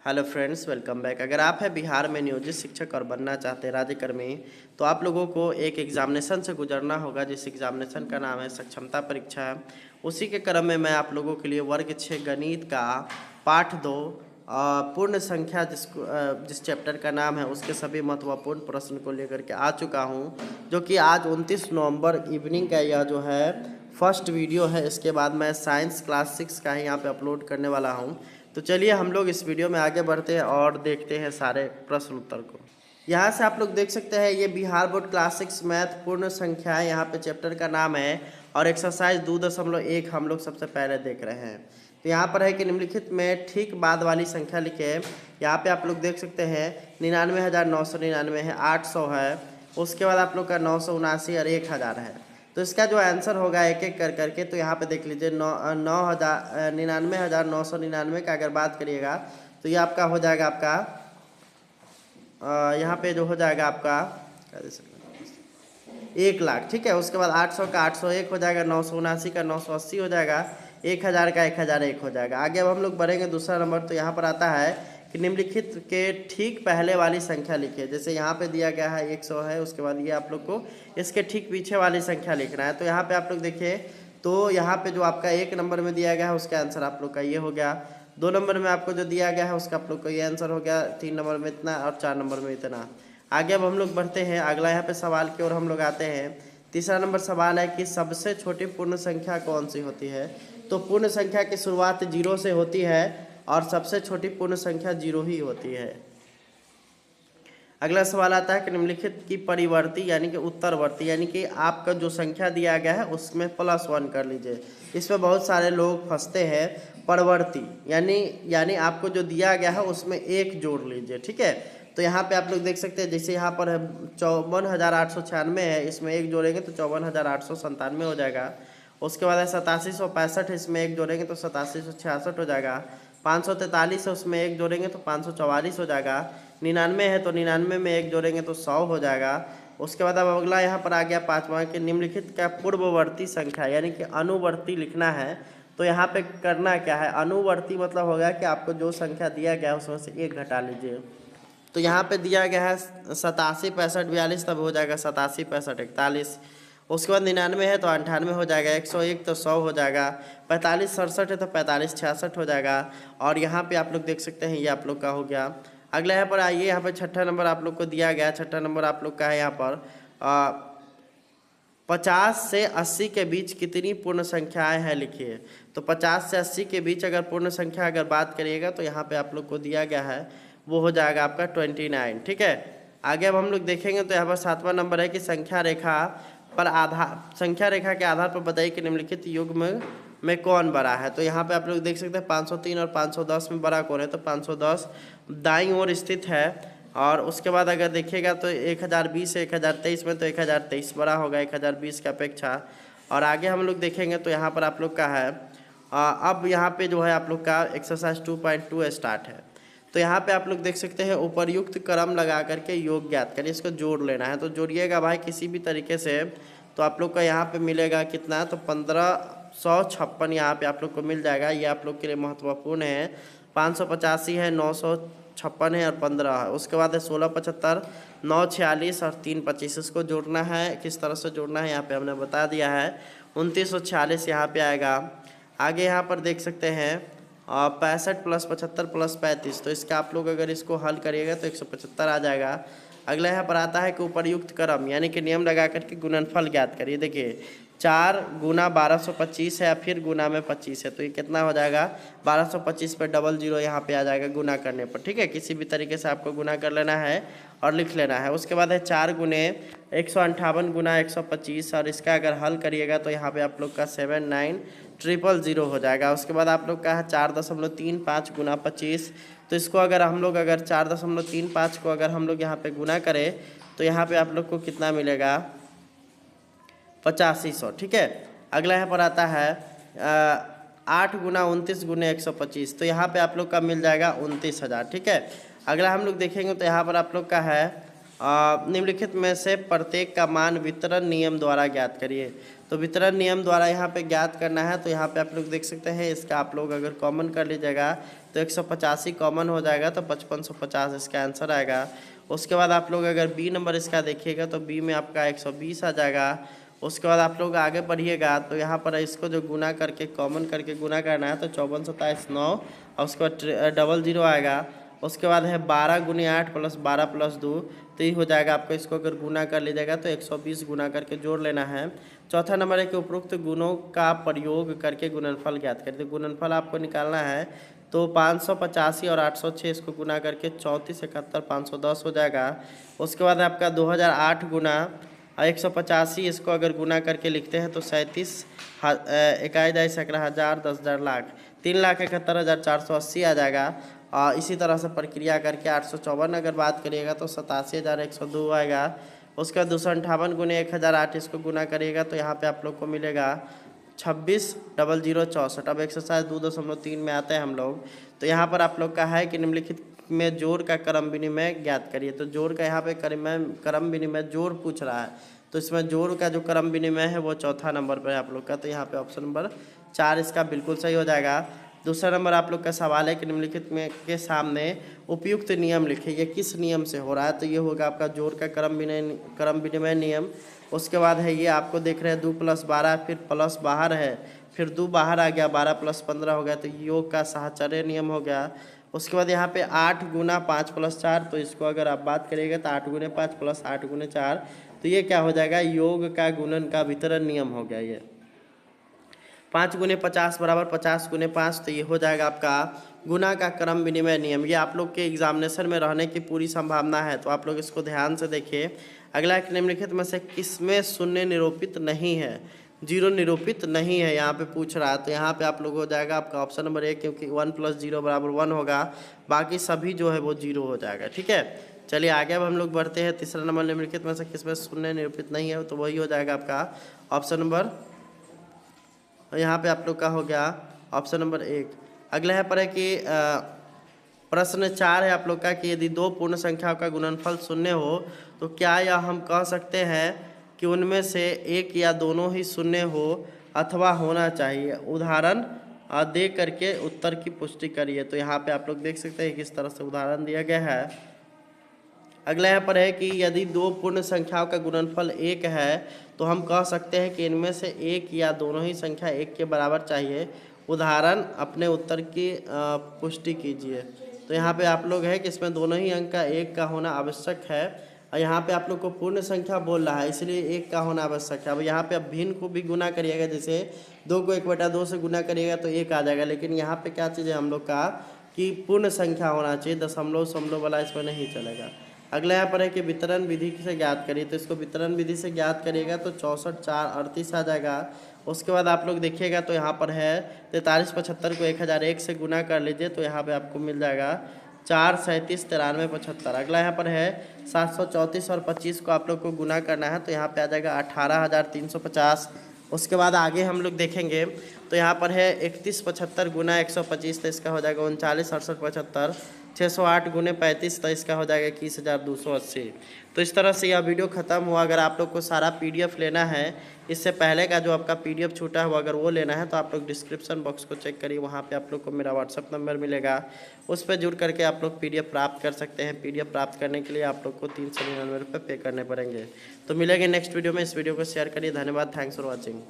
Hello friends, welcome back. अगर आप हैं बिहार में नियोजित शिक्षक और बनना चाहते हैं राज्यकर्मी, तो आप लोगों को एक एग्जामिनेशन से गुजरना होगा, जिस एग्जामिनेशन का नाम है सक्षमता परीक्षा है। उसी के क्रम में मैं आप लोगों के लिए वर्ग 6 गणित का पाठ 2 पूर्ण संख्या जिस चैप्टर का नाम है उसके सभी महत्वपूर्ण प्रश्न को लेकर के आ चुका हूँ, जो कि आज 29 नवंबर इवनिंग का यह जो है फर्स्ट वीडियो है। इसके बाद मैं साइंस क्लास 6 का ही यहाँ पे अपलोड करने वाला हूँ। तो चलिए हम लोग इस वीडियो में आगे बढ़ते हैं और देखते हैं सारे प्रश्न उत्तर को। यहाँ से आप लोग देख सकते हैं ये बिहार बोर्ड क्लास 6 मैथ पूर्ण संख्याएं, यहाँ पे चैप्टर का नाम है और एक्सरसाइज 2.1 हम लोग सबसे पहले देख रहे हैं। तो यहाँ पर है कि निम्नलिखित में ठीक बाद वाली संख्या लिखे। यहाँ पे आप लोग देख सकते हैं 99,999 है, 800 है, उसके बाद आप लोग का 979 और 1000 है। तो इसका जो आंसर होगा एक एक कर करके, तो यहाँ पे देख लीजिए 99,999 का अगर बात करिएगा तो ये आपका हो जाएगा आपका यहाँ पे जो हो जाएगा आपका 1,00,000, ठीक है। उसके बाद 800 का 801 हो जाएगा, 979 का 980 हो जाएगा, 1000 का 1001 हो जाएगा। आगे अब हम लोग बढ़ेंगे दूसरा नंबर। तो यहाँ पर आता है कि निम्नलिखित के ठीक पहले वाली संख्या लिखिए। जैसे यहाँ पे दिया गया है 100 है, उसके बाद ये आप लोग को इसके ठीक पीछे वाली संख्या लिखना है। तो यहाँ पे आप लोग देखिए, तो यहाँ पे जो आपका 1 नंबर में दिया गया है उसका आंसर आप लोग का ये हो गया। 2 नंबर में आपको जो दिया गया है उसका आप लोग का ये आंसर हो गया। 3 नंबर में इतना और 4 नंबर में इतना। आगे अब हम लोग बढ़ते हैं अगला यहाँ पे सवाल की ओर हम लोग आते हैं। तीसरा नंबर सवाल है कि सबसे छोटी पूर्ण संख्या कौन सी होती है। तो पूर्ण संख्या की शुरुआत 0 से होती है और सबसे छोटी पूर्ण संख्या 0 ही होती है। अगला सवाल आता है कि निम्नलिखित की परिवर्ती यानी कि उत्तरवर्ती, यानी कि आपका जो संख्या दिया गया है उसमें +1 कर लीजिए। इसमें बहुत सारे लोग फंसते हैं। परवर्ती यानी आपको जो दिया गया है उसमें 1 जोड़ लीजिए, ठीक है। तो यहाँ पे आप लोग देख सकते हैं, जैसे यहाँ पर है 54,896 है, इसमें 1 जोड़ेंगे तो 54,897 हो जाएगा। उसके बाद है 8765, इसमें 1 जोड़ेंगे तो 8766 हो जाएगा। 543 है, उसमें 1 जोड़ेंगे तो 544 हो जाएगा। 99 है तो 99 में 1 जोड़ेंगे तो 100 हो जाएगा। उसके बाद अब अगला यहाँ पर आ गया 5वां कि निम्नलिखित का पूर्ववर्ती संख्या यानी कि अनुवर्ती लिखना है। तो यहाँ पे करना क्या है, अनुवर्ती मतलब होगा कि आपको जो संख्या दिया गया है उसमें से 1 घटा लीजिए। तो यहाँ पे दिया गया है 87 65 42, तब हो जाएगा 87 65 41। उसके बाद 99 है तो 98 हो जाएगा, 101 तो 100 हो जाएगा, 45 67 है तो 45 66 हो जाएगा। और यहाँ पे आप लोग देख सकते हैं ये आप लोग का हो गया। अगला यहाँ पर आइए, यहाँ पर छठा नंबर आप लोग को दिया गया। छठा नंबर आप लोग का है यहाँ पर 50 से 80 के बीच कितनी पूर्ण संख्याएं हैं लिखिए। तो 50 से 80 के बीच अगर पूर्ण संख्या अगर बात करिएगा तो यहाँ पे आप लोग को दिया गया है वो हो जाएगा आपका 29, ठीक है। आगे अब हम लोग देखेंगे तो यहाँ पर 7वां नंबर है कि संख्या रेखा के आधार पर बताइए कि निम्नलिखित युग्म में कौन बड़ा है। तो यहाँ पे आप लोग देख सकते हैं 503 और 510 में बड़ा कौन है, तो 510 दाईं ओर स्थित है। और उसके बाद अगर देखिएगा तो 1020 है 1023 में, तो 1023 बड़ा होगा 1020 की अपेक्षा। और आगे हम लोग देखेंगे तो यहाँ पर आप लोग का है अब यहाँ पे जो है आप लोग का एक्सरसाइज 2.2 स्टार्ट है। तो यहाँ पे आप लोग देख सकते हैं उपर्युक्त क्रम लगा करके योग ज्ञात करिए, इसको जोड़ लेना है। तो जोड़िएगा भाई किसी भी तरीके से। तो आप लोग का यहाँ पे मिलेगा कितना, तो 1556 यहाँ पे आप लोग को मिल जाएगा। ये आप लोग के लिए महत्वपूर्ण है। 585 है, 956 है और 15 है। उसके बाद है 1675, 946 और 325। इसको जोड़ना है, किस तरह से जोड़ना है यहाँ पे हमने बता दिया है। 2946 यहाँ पे आएगा। आगे यहाँ पर देख सकते हैं 65 + 75 + 35। तो इसका आप लोग अगर इसको हल करिएगा तो 175 आ जाएगा। अगला यहाँ पर आता है कि उपर्युक्त क्रम यानी कि नियम लगा करके गुणनफल ज्ञात करिए। देखिए 4 गुना 1225 है या फिर गुना में 25 है, तो ये कितना हो जाएगा 1225 पे 00 यहाँ पे आ जाएगा गुना करने पर, ठीक है। किसी भी तरीके से आपको गुना कर लेना है और लिख लेना है। उसके बाद है 4 गुने 158 गुना 125, और इसका अगर हल करिएगा तो यहाँ पे आप लोग का 79000 हो जाएगा। उसके बाद आप लोग का है 4.35 गुना 25। तो इसको अगर हम लोग 4.35 को अगर हम लोग यहाँ पे गुना करें तो यहाँ पे आप लोग को कितना मिलेगा 8500, ठीक है। अगला यहाँ पर आता है 8 गुना 29 गुने 125। तो यहाँ पे आप लोग का मिल जाएगा 29,000, ठीक है। अगला हम लोग देखेंगे तो यहाँ पर आप लोग का है निम्नलिखित में से प्रत्येक का मान वितरण नियम द्वारा ज्ञात करिए। तो वितरण नियम द्वारा यहाँ पे ज्ञात करना है। तो यहाँ पे आप लोग देख सकते हैं, इसका आप लोग अगर कॉमन कर लीजिएगा तो 185 कॉमन हो जाएगा, तो 5550 इसका आंसर आएगा। उसके बाद आप लोग अगर बी नंबर इसका देखिएगा तो बी में आपका 120 आ जाएगा। उसके बाद आप लोग आगे बढ़िएगा तो यहाँ पर इसको जो गुना करके कॉमन करके गुना करना है, तो 54 27 9 और उसके बाद डबल जीरो आएगा। उसके बाद है 12 गुने 8 प्लस 12 प्लस 2, तो ये हो जाएगा आपको। इसको अगर गुना कर लीजिएगा तो 120 गुना करके जोड़ लेना है। चौथा नंबर है कि उपरोक्त गुणों का प्रयोग करके गुणनफल ज्ञात करिए। तो गुणनफल आपको निकालना है, तो 585 और 806 इसको गुना करके 34 71 510 हो जाएगा। उसके बाद आपका 2008 गुना 185, इसको अगर गुना करके लिखते हैं तो 37 इकाई दाई सैकड़ा हज़ार 10,000 लाख 3,71,480 आ जाएगा। इसी तरह से प्रक्रिया करके 854 अगर बात करिएगा तो 87,102 आएगा। उसके बाद 258 गुने 1008, इसको गुना करिएगा तो यहाँ पे आप लोग को मिलेगा 26,00,64। अब एक्सरसाइज 2.3 में आते हैं हम लोग। तो यहाँ पर आप लोग का है कि निम्नलिखित में जोड़ का क्रम विनिमय ज्ञात करिए। तो जोड़ का यहाँ पे क्रम विनिमय जोड़ पूछ रहा है, तो इसमें जोड़ का जो क्रम विनिमय है वो चौथा नंबर पर है आप लोग का। तो यहाँ पे ऑप्शन नंबर 4 इसका बिल्कुल सही हो जाएगा। दूसरा नंबर आप लोग का सवाल है कि निम्नलिखित में के सामने उपयुक्त नियम लिखिए, ये किस नियम से हो रहा है। तो ये होगा आपका जोड़ का क्रम विनिमय नियम। उसके बाद है ये आपको देख रहे हैं 2 + 12, फिर प्लस बाहर है, फिर 2 बाहर आ गया, 12 + 15 हो गया, तो योग का साहचर्य नियम हो गया। उसके बाद यहाँ पे 8 गुना 5 + 4, तो इसको अगर आप बात करिएगा तो 8 गुने 5 + 8 गुने 4, तो ये क्या हो जाएगा, योग का गुणन का वितरण नियम हो गया। ये 5 गुने 50 बराबर 50 गुने 5, तो ये हो जाएगा आपका गुना का क्रम विनिमय नियम। ये आप लोग के एग्जामिनेशन में रहने की पूरी संभावना है, तो आप लोग इसको ध्यान से देखिए। अगला निम्नलिखित में से किसमें शून्य निरूपित नहीं है, जीरो निरूपित नहीं है, यहाँ पे पूछ रहा है। तो यहाँ पे आप लोग हो जाएगा आपका ऑप्शन नंबर 1, क्योंकि 1 + 0 = 1 होगा, बाकी सभी जो है वो 0 हो जाएगा। ठीक है, चलिए आगे अब हम लोग बढ़ते हैं। तीसरा नंबर निम्नलिखित में से किसमें शून्य निरूपित नहीं है, तो वही हो जाएगा आपका ऑप्शन नंबर, यहाँ पे आप लोग का हो गया ऑप्शन नंबर 1। अगला है पर है कि प्रश्न 4 है आप लोग का कि यदि दो पूर्ण संख्याओं का गुणनफल शून्य हो तो क्या यह हम कह सकते हैं कि उनमें से एक या दोनों ही शून्य हो अथवा होना चाहिए। उदाहरण दे करके उत्तर की पुष्टि करिए। तो यहाँ पे आप लोग देख सकते हैं किस तरह से उदाहरण दिया गया है। अगला यहाँ पर है कि यदि दो पूर्ण संख्याओं का गुणनफल 1 है तो हम कह सकते हैं कि इनमें से एक या दोनों ही संख्या 1 के बराबर चाहिए। उदाहरण अपने उत्तर की पुष्टि कीजिए। तो यहाँ पे आप लोग है कि इसमें दोनों ही अंक का 1 का होना आवश्यक है, और यहाँ पे आप लोग को पूर्ण संख्या बोल रहा है इसलिए 1 का होना आवश्यक है। अब यहाँ पे आप भिन्न को भी गुना करिएगा, जैसे 2 को 1/2 से गुना करिएगा तो 1 आ जाएगा, लेकिन यहाँ पे क्या चीज़ है हम लोग का कि पूर्ण संख्या होना चाहिए, दशमलव वाला इसमें नहीं चलेगा। अगला यहाँ पर है कि वितरण विधि से ज्ञात करिए। तो इसको वितरण विधि से ज्ञात करिएगा तो 64 4 38 आ जाएगा। उसके बाद आप लोग देखिएगा तो यहाँ पर है 43 75 को 1001 से गुना कर लीजिए, तो यहाँ पे आपको मिल जाएगा 4 37 93 75। अगला यहाँ पर है 734 और 25 को आप लोग को गुना करना है, तो यहाँ पे आ जाएगा 18,350। उसके बाद आगे हम लोग देखेंगे तो यहाँ पर है 31 75 गुना 125, तो इसका हो जाएगा 39 68 75। 608 गुने 35, तो इसका हो जाएगा 21,280। तो इस तरह से यह वीडियो ख़त्म हुआ। अगर आप लोग को सारा PDF लेना है, इससे पहले का जो आपका PDF छूटा हुआ अगर वो लेना है, तो आप लोग डिस्क्रिप्शन बॉक्स को चेक करिए, वहाँ पे आप लोग को मेरा WhatsApp नंबर मिलेगा, उस पर जुड़ करके आप लोग PDF प्राप्त कर सकते हैं। PDF प्राप्त करने के लिए आप लोग को 399 रुपये पे करने पड़ेंगे। तो मिलेंगे नेक्स्ट वीडियो में। इस वीडियो को शेयर करिए। धन्यवाद। Thanks for watching.